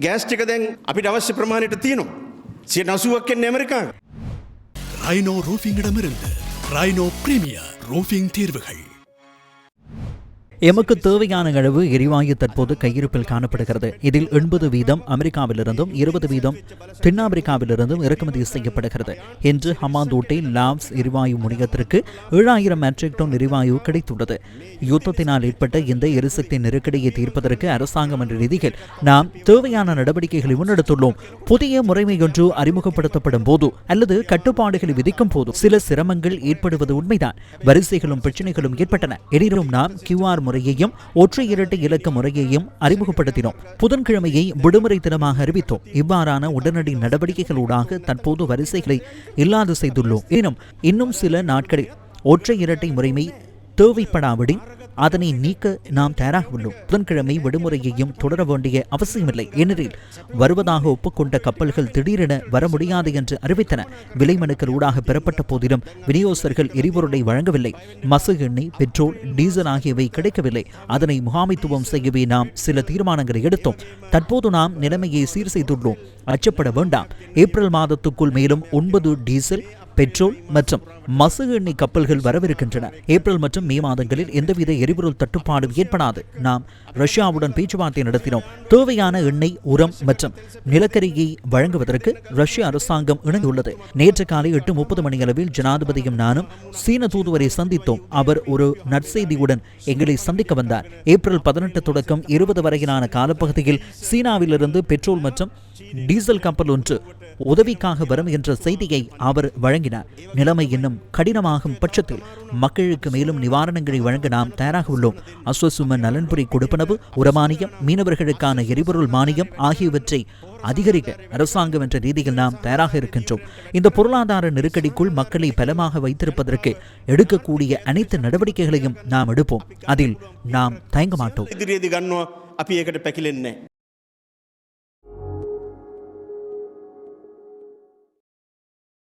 Gas ටික දැන් අපිට අවශ්‍ය ප්‍රමාණයට තියෙනවා. 90ක් එන්නේ ඇමරිකාවේ. ரைனோ ரூஃபிங்கிடமிருந்து ரைனோ பிரீமியர் ரூஃபிங் தீர்வுகள். எமக்கு தேவையான அளவு எரிவாயு தற்போது கையிருப்பில் காணப்படுகிறது. இதில் 80% அமெரிக்காவிலிருந்தும் 20% தென்னாப்பிரிக்காவிலிருந்தும் இறக்குமதி செய்யப்படுகிறது. இன்று ஹமாந்தோட்டை லாவ்ஸ் எரிவாயு முனையத்திற்கு 7000 மெட்ரிக் டன் எரிவாயு கிடைத்துள்ளது. யுத்தத்தினால் ஏற்பட்ட இந்த எரிசக்தி நெருக்கடியை தீர்ப்பதற்கு அரசாங்கம் என்ற ரீதியில் நாம் தேவையான நடவடிக்கைகளை முன்னெடுத்துள்ளோம். புதிய முறைமையொன்று அறிமுகப்படுத்தப்படும் போது அல்லது கட்டுப்பாடுகளை விதிக்கும் போது சில சிரமங்கள் ஏற்படுவது உண்மைதான். வரிசைகளும் பிரச்சனைகளும் ஏற்பட்டன. எனினும் நாம் QR முறையையும் ஒற்றை இரட்டை இலக்க முறையையும் அறிமுகப்படுத்தினோம். புதன்கிழமையை விடுமுறை தினமாக அறிவித்தோம். இவ்வாறான உடனடி நடவடிக்கைகளூடாக தற்போது வரிசைகளை இல்லாது செய்துள்ளோம். எனினும் இன்னும் சில நாட்களில் ஒற்றை இரட்டை முறைமை தேவைப்படாவிடின் அதனை நீக்க நாம் தயாராக உள்ளோம். புதன்கிழமை விடுமுறையையும் தொடர வேண்டிய அவசியமில்லை. ஏனெனில் வருவதாக ஒப்புக்கொண்ட கப்பல்கள் திடீரென வர முடியாது என்று அறிவித்தன. விலை மனுக்கள் ஊடாக பெறப்பட்ட போதிலும் விநியோகஸ்தர்கள் எரிபொருளை வழங்கவில்லை. மசு எண்ணெய், பெட்ரோல், டீசல் ஆகியவை கிடைக்கவில்லை. அதனை முகாமைத்துவம் செய்யவே நாம் சில தீர்மானங்களை எடுத்தோம். தற்போது நாம் நிலைமையை சீர் செய்துள்ளோம். அச்சப்பட வேண்டாம். ஏப்ரல் மாதத்துக்குள் மேலும் 9 டீசல், பெட்ரோல் மற்றும் மசு எண்ணெய் கப்பல்கள் வரவிருக்கின்றன. ஏப்ரல் மற்றும் மே மாதங்களில் எந்தவித எரிபொருள் தட்டுப்பாடும் ஏற்படாது. நாம் ரஷ்யாவுடன் பேச்சுவார்த்தை நடத்தினோம். தேவையான எண்ணெய், உரம் மற்றும் நிலக்கரியை வழங்குவதற்கு ரஷ்ய அரசாங்கம் இணங்கியுள்ளது. நேற்று காலை 8:30 மணியளவில் ஜனாதிபதியும் நானும் சீன தூதுவரை சந்தித்தோம். அவர் ஒரு நற்செய்தியுடன் எங்களை சந்திக்க வந்தார். ஏப்ரல் 18 தொடக்கம் 20 வரையிலான காலப்பகுதியில் சீனாவிலிருந்து பெட்ரோல் மற்றும் டீசல் கப்பல் ஒன்று உதவிக்காக வரும் என்ற செய்தியை அவர் வழங்கினார். நிலைமை இன்னும் கடினமாகும் பட்சத்தில் மக்களுக்கு மேலும் நிவாரணங்களை வழங்க நாம் தயாராக உள்ளோம். அஸ்வசும நலன்புரி கொடுப்பனவு, உரமானியம், மீனவர்களுக்கான எரிபொருள் மானியம் ஆகியவற்றை அதிகரிக்க அரசாங்கம் என்ற ரீதியில் நாம் தயாராக இருக்கின்றோம். இந்த பொருளாதார நெருக்கடிக்குள் மக்களை பலமாக வைத்திருப்பதற்கு எடுக்கக்கூடிய அனைத்து நடவடிக்கைகளையும் நாம் எடுப்போம். அதில் நாம் தயங்க மாட்டோம்.